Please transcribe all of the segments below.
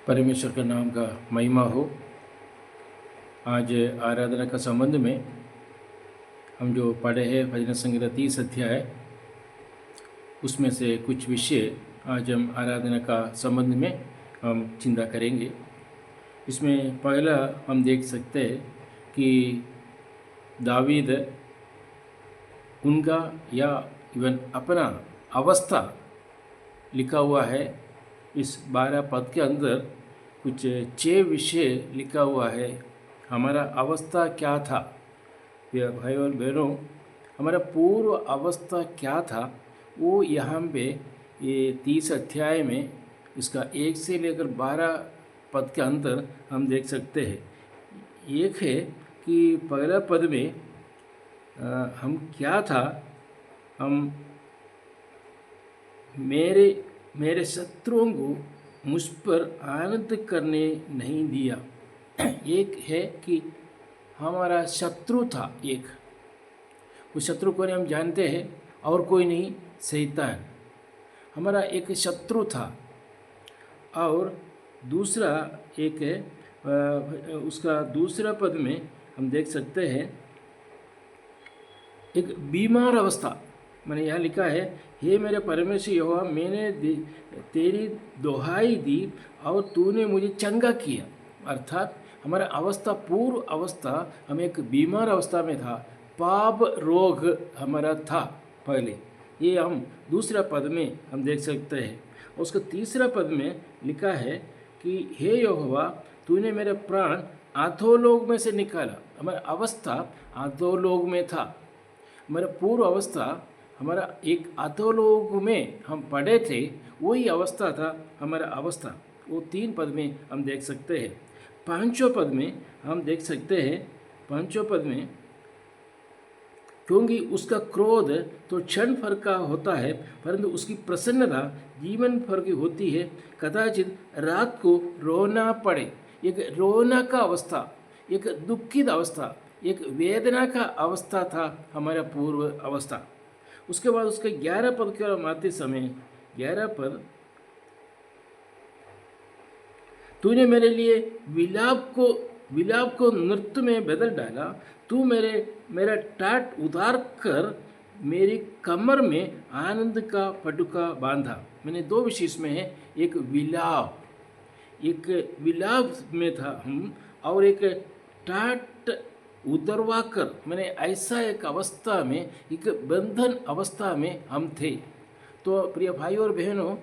परमेश्वर के नाम का महिमा हो। आज आराधना का संबंध में हम जो पढ़े हैं भजन संग्रह 30 अध्याय, उसमें से कुछ विषय आज हम आराधना का संबंध में हम चिंता करेंगे। इसमें पहला हम देख सकते हैं कि दावीद उनका या इवन अपना अवस्था लिखा हुआ है। इस 12 पद के अंदर कुछ 6 विषय लिखा हुआ है। हमारा अवस्था क्या था, भाई और बहनों, हमारा पूर्व अवस्था क्या था वो यहाँ पे ये 30 अध्याय में इसका 1 से लेकर 12 पद के अंदर हम देख सकते हैं। एक है कि पहला पद में हम क्या था, हम मेरे शत्रुओं को मुझ पर आनंद करने नहीं दिया। एक है कि हमारा शत्रु था, एक वो शत्रु को हम जानते हैं, और कोई नहीं, शैतान हमारा एक शत्रु था। और दूसरा एक है उसका दूसरा पद में हम देख सकते हैं एक बीमार अवस्था। मैंने यहाँ लिखा है, हे मेरे परमेश्वर यहोवा, मैंने तेरी दोहाई दी और तूने मुझे चंगा किया। अर्थात हमारा अवस्था, पूर्व अवस्था, हम एक बीमार अवस्था में था, पाप रोग हमारा था पहले। ये हम दूसरा पद में हम देख सकते हैं। उसका तीसरा पद में लिखा है कि हे यहोवा, तूने मेरे प्राण अधोलोक में से निकाला। हमारा अवस्था अधोलोक में था। हमारा पूर्व अवस्था, हमारा एक अधोलोक में हम पड़े थे, वही अवस्था था हमारा अवस्था। वो 3 पद में हम देख सकते हैं। 5वें पद में हम देख सकते हैं, 5वें पद में, क्योंकि उसका क्रोध तो क्षण भर का होता है, परंतु उसकी प्रसन्नता जीवन भर की होती है। कदाचित रात को रोना पड़े। एक रोना का अवस्था, एक दुखित अवस्था, एक वेदना का अवस्था था हमारा पूर्व अवस्था। उसके बाद उसके 11 पद की ओर आते समय, 11 पद, तूने मेरे लिए विलाप को नृत्य में बदल डाला। तू मेरा टाट उतार कर मेरी कमर में आनंद का पटुका बांधा। मैंने 2 विषय इसमें है, एक विलाप में था हम, और एक टाट उतरवा कर, मैंने ऐसा एक अवस्था में, एक बंधन अवस्था में हम थे। तो प्रिय भाई और बहनों,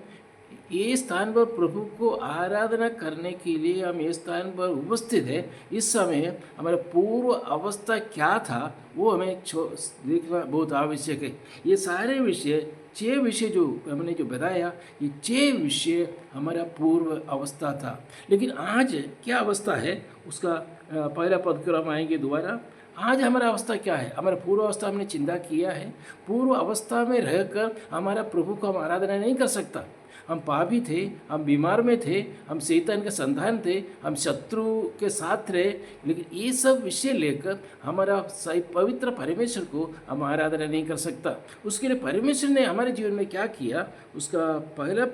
ये स्थान पर प्रभु को आराधना करने के लिए हम ये स्थान पर उपस्थित है। इस समय हमारा पूर्व अवस्था क्या था वो हमें देखना बहुत आवश्यक है। ये सारे विषय, 6 विषय जो हमने जो बताया, ये 6 विषय हमारा पूर्व अवस्था था। लेकिन आज क्या अवस्था है, उसका पहला पद पर हम आएंगे दोबारा। आज हमारा अवस्था क्या है? हमारा पूर्व अवस्था हमने चिंता किया है। पूर्व अवस्था में रहकर हमारा प्रभु को हम आराधना नहीं कर सकता। हम पापी थे, हम बीमार में थे, हम शैतान के संतान थे, हम शत्रु के साथ रहे। लेकिन ये सब विषय लेकर हमारा सही पवित्र परमेश्वर को हम आराधना नहीं कर सकता। उसके लिए परमेश्वर ने हमारे जीवन में क्या किया, उसका पहला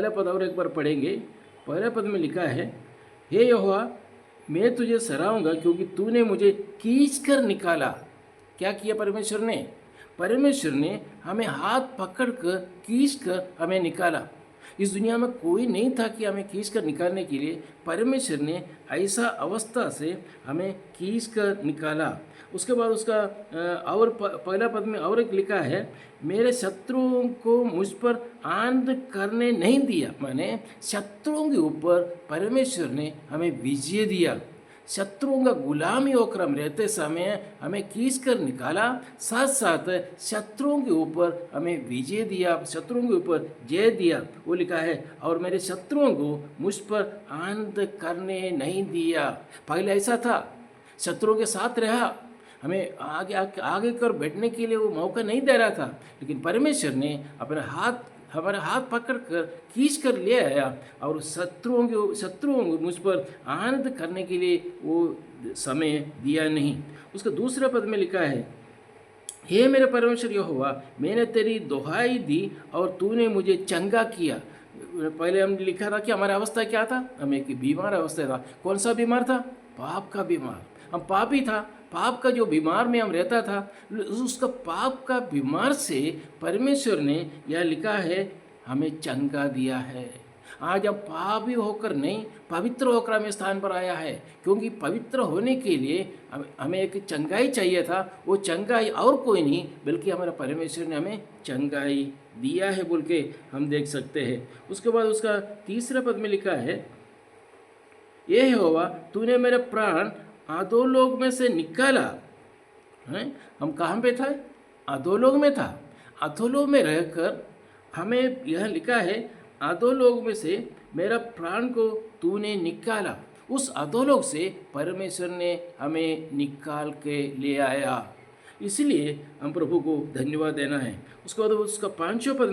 पद और एक बार पढ़ेंगे। पहला पद में लिखा है, हे यहोवा, मैं तुझे सराहूंगा क्योंकि तूने मुझे खींच कर निकाला। क्या किया परमेश्वर ने हमें हाथ पकड़कर खींच कर हमें निकाला। इस दुनिया में कोई नहीं था कि हमें खींच कर निकालने के लिए। परमेश्वर ने ऐसा अवस्था से हमें खींच कर निकाला। उसके बाद उसका और पहला पद में और एक लिखा है, मेरे शत्रुओं को मुझ पर आनंद करने नहीं दिया। माने शत्रुओं के ऊपर परमेश्वर ने हमें विजय दिया। शत्रुओं का गुलामी होकर हम रहते समय हमें खींच कर निकाला, साथ साथ शत्रुओं के ऊपर हमें विजय दिया, शत्रुओं के ऊपर जय दिया। वो लिखा है, और मेरे शत्रुओं को मुझ पर आनंद करने नहीं दिया। पहले ऐसा था, शत्रुओं के साथ रहा, हमें आगे कर बैठने के लिए वो मौका नहीं दे रहा था। लेकिन परमेश्वर ने हमारा हाथ पकड़ कर खींच कर ले आया, और शत्रुओं को मुझ पर आनंद करने के लिए वो समय दिया नहीं। उसका दूसरा पद में लिखा है, हे मेरे परमेश्वर यहोवा, मैंने तेरी दोहाई दी और तूने मुझे चंगा किया। पहले हमने लिखा था कि हमारा अवस्था क्या था, हम एक बीमार अवस्था था। कौन सा बीमार था? पाप का बीमार। हम पापी था, पाप का जो बीमार में हम रहता था, उसका पाप का बीमार से परमेश्वर ने यह लिखा है हमें चंगा दिया है। आज हम पापी होकर नहीं, पवित्र होकर हमें स्थान पर आया है, क्योंकि पवित्र होने के लिए हमें एक चंगाई चाहिए था। वो चंगाई और कोई नहीं बल्कि हमारा परमेश्वर ने हमें चंगाई दिया है बोल के हम देख सकते हैं। उसके बाद उसका तीसरा पद में लिखा है, ये यहोवा तूने मेरे प्राण अधोलोक में से निकाला। हैं, हम कहाँ पे था? अधोलोक में था। अधोलोक में रहकर हमें यह लिखा है, अधोलोक में से मेरा प्राण को तूने निकाला। उस अधोलोक से परमेश्वर ने हमें निकाल के ले आया, इसलिए हम प्रभु को धन्यवाद देना है। उसके बाद उसका पांचों पद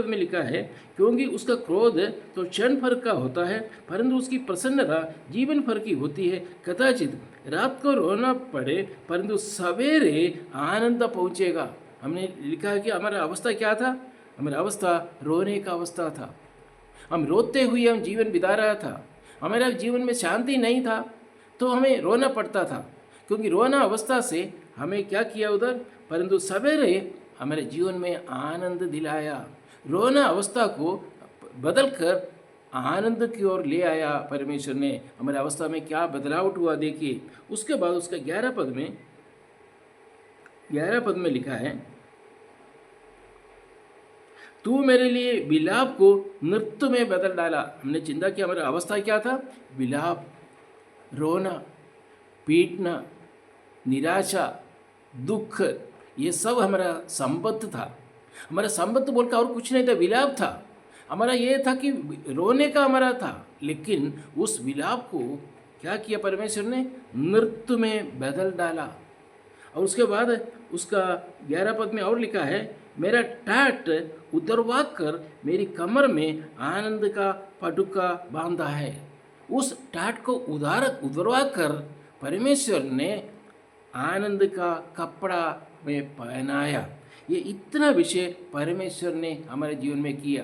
में लिखा है, क्योंकि उसका क्रोध तो क्षण भर का होता है, परंतु उसकी प्रसन्नता जीवन भर की होती है। कदाचित रात को रोना पड़े, परंतु सवेरे आनंद पहुँचेगा। हमने लिखा है कि हमारा अवस्था क्या था? हमारा अवस्था रोने का अवस्था था। हम रोते हुए हम जीवन बिता रहा था। हमारे जीवन में शांति नहीं था, तो हमें रोना पड़ता था, क्योंकि रोना अवस्था से हमें क्या किया उधर, परंतु सवेरे हमारे जीवन में आनंद दिलाया। रोना अवस्था को बदल कर आनंद की ओर ले आया परमेश्वर ने। हमारे अवस्था में क्या बदलाव हुआ देखिए। उसके बाद उसका 11 पद में लिखा है, तू मेरे लिए विलाप को नृत्य में बदल डाला। हमने चिंता किया हमारा अवस्था क्या था? विलाप, रोना, पीटना, निराशा, दुख, ये सब हमारा संबद्ध था। हमारा संबद्ध बोलकर और कुछ नहीं था, विलाप था। हमारा ये था कि रोने का हमारा था, लेकिन उस विलाप को क्या किया परमेश्वर ने? नृत्य में बदल डाला। और उसके बाद उसका 11 पद में और लिखा है, मेरा टाट उतरवा कर मेरी कमर में आनंद का पटुका बांधा है। उस टाट को उतरवा कर परमेश्वर ने आनंद का कपड़ा में पहनाया। ये इतना विषय परमेश्वर ने हमारे जीवन में किया।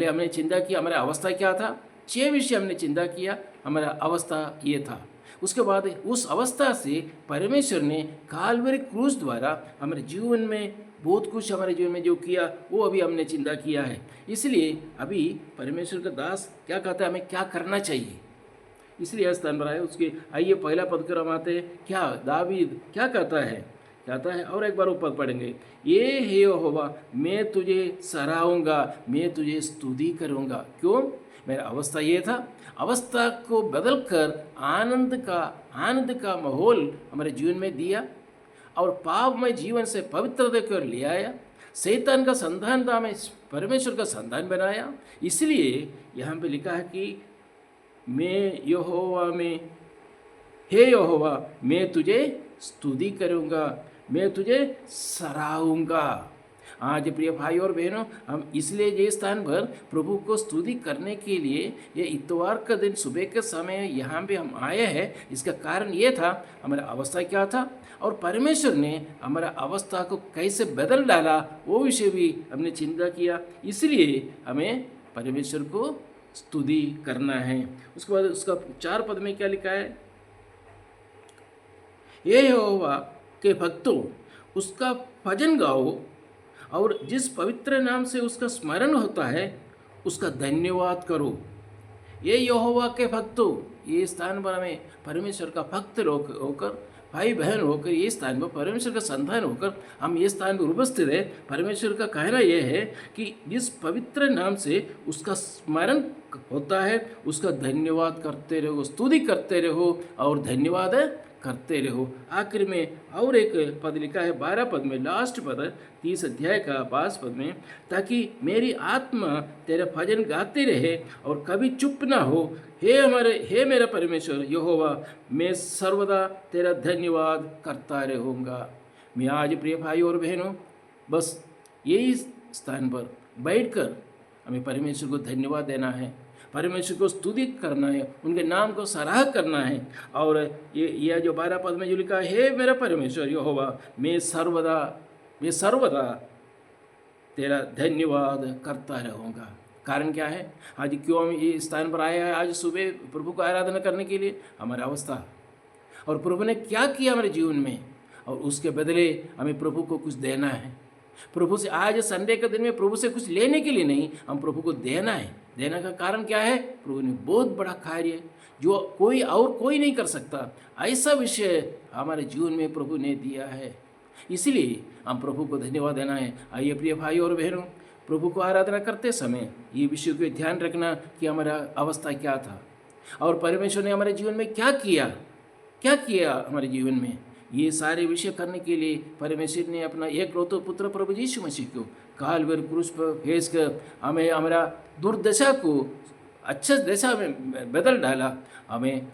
हमने चिंता की हमारा अवस्था क्या था? 6 विषय हमने चिंता किया, हमारा अवस्था ये था। उसके बाद उस अवस्था से परमेश्वर ने काल्वरी क्रूस द्वारा हमारे जीवन में बहुत कुछ हमारे जीवन में जो किया वो अभी हमने चिंता किया है। इसलिए अभी परमेश्वर का दास क्या कहता है, हमें क्या करना चाहिए, इसलिए स्थान पर आए। उसके आइए पहला पद कर हम आते हैं, क्या दावीद क्या कहता है और एक बार वो पद पढ़ेंगे, ये हे यहोवा मैं तुझे सराहूंगा, मैं तुझे स्तुति करूंगा। क्यों? मेरा अवस्था ये था, अवस्था को बदल कर आनंद का माहौल हमारे जीवन में दिया और पापमय जीवन से पवित्र देकर ले आया। शैतान का संतान था, हमें परमेश्वर का संतान बनाया। इसलिए यहाँ पे लिखा है कि हे यहोवा मैं तुझे स्तुति करूँगा, मैं तुझे सराहूँगा। आज प्रिय भाई और बहनों, हम इसलिए ये स्थान पर प्रभु को स्तुति करने के लिए ये इतवार का दिन सुबह के समय यहाँ पे हम आए हैं। इसका कारण ये था, हमारा अवस्था क्या था और परमेश्वर ने हमारा अवस्था को कैसे बदल डाला, वो विषय भी हमने चिंता किया। इसलिए हमें परमेश्वर को स्तुति करना है। उसके बाद उसका 4 पद में क्या लिखा है, ये यहोवा के भक्तों उसका भजन गाओ और जिस पवित्र नाम से उसका स्मरण होता है उसका धन्यवाद करो। ये यहोवा के भक्तों, ये स्थान पर हमें परमेश्वर का भक्त होकर, भाई बहन होकर, ये स्थान पर परमेश्वर का संतान होकर हम ये स्थान पर उपस्थित है। परमेश्वर का कहना यह है कि जिस पवित्र नाम से उसका स्मरण होता है उसका धन्यवाद करते रहो, स्तुति करते रहो और धन्यवाद करते रहो। आखिर में और एक पद लिखा है 12 पद में, लास्ट पद 30 अध्याय का 5 पद में, ताकि मेरी आत्मा तेरा भजन गाते रहे और कभी चुप ना हो। हे मेरा परमेश्वर यहोवा मैं सर्वदा तेरा धन्यवाद करता रहूँगा। मैं आज प्रिय भाई और बहनों बस यही स्थान पर बैठकर हमें परमेश्वर को धन्यवाद देना है, परमेश्वर को स्तुति करना है, उनके नाम को सराह करना है। और ये जो 12 पद में जो लिखा है, हे मेरा परमेश्वर यहोवा मैं सर्वदा तेरा धन्यवाद करता रहूँगा। कारण क्या है? आज क्यों हम इस स्थान पर आए हैं? आज सुबह प्रभु को आराधना करने के लिए हमारी अवस्था, और प्रभु ने क्या किया हमारे जीवन में, और उसके बदले हमें प्रभु को कुछ देना है। प्रभु से आज संडे के दिन में प्रभु से कुछ लेने के लिए नहीं, हम प्रभु को देना है। देने का कारण क्या है? प्रभु ने बहुत बड़ा कार्य जो कोई नहीं कर सकता, ऐसा विषय हमारे जीवन में प्रभु ने दिया है। इसलिए हम प्रभु को धन्यवाद देना है। आइए प्रिय भाई और बहनों, प्रभु को आराधना करते समय ये विषय को ध्यान रखना कि हमारा अवस्था क्या था और परमेश्वर ने हमारे जीवन में क्या किया हमारे जीवन में। ये सारे विषय करने के लिए परमेश्वर ने अपना एकलौते पुत्र प्रभु यीशु मसीह को कालवर क्रूस पर भेज कर हमें हमारा दुर्दशा को अच्छे दशा में बदल डाला। हमें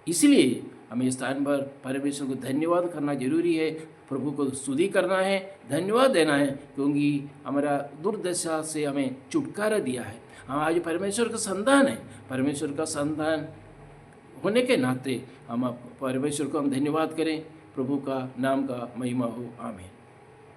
इसलिए हमें इस स्थान पर परमेश्वर को धन्यवाद करना जरूरी है, प्रभु को स्तुति करना है, धन्यवाद देना है, क्योंकि हमारा दुर्दशा से हमें छुटकारा दिया है। हम आज परमेश्वर का संतान है। परमेश्वर का संतान होने के नाते हम परमेश्वर को धन्यवाद करें। प्रभु का नाम का महिमा हो। आमीन।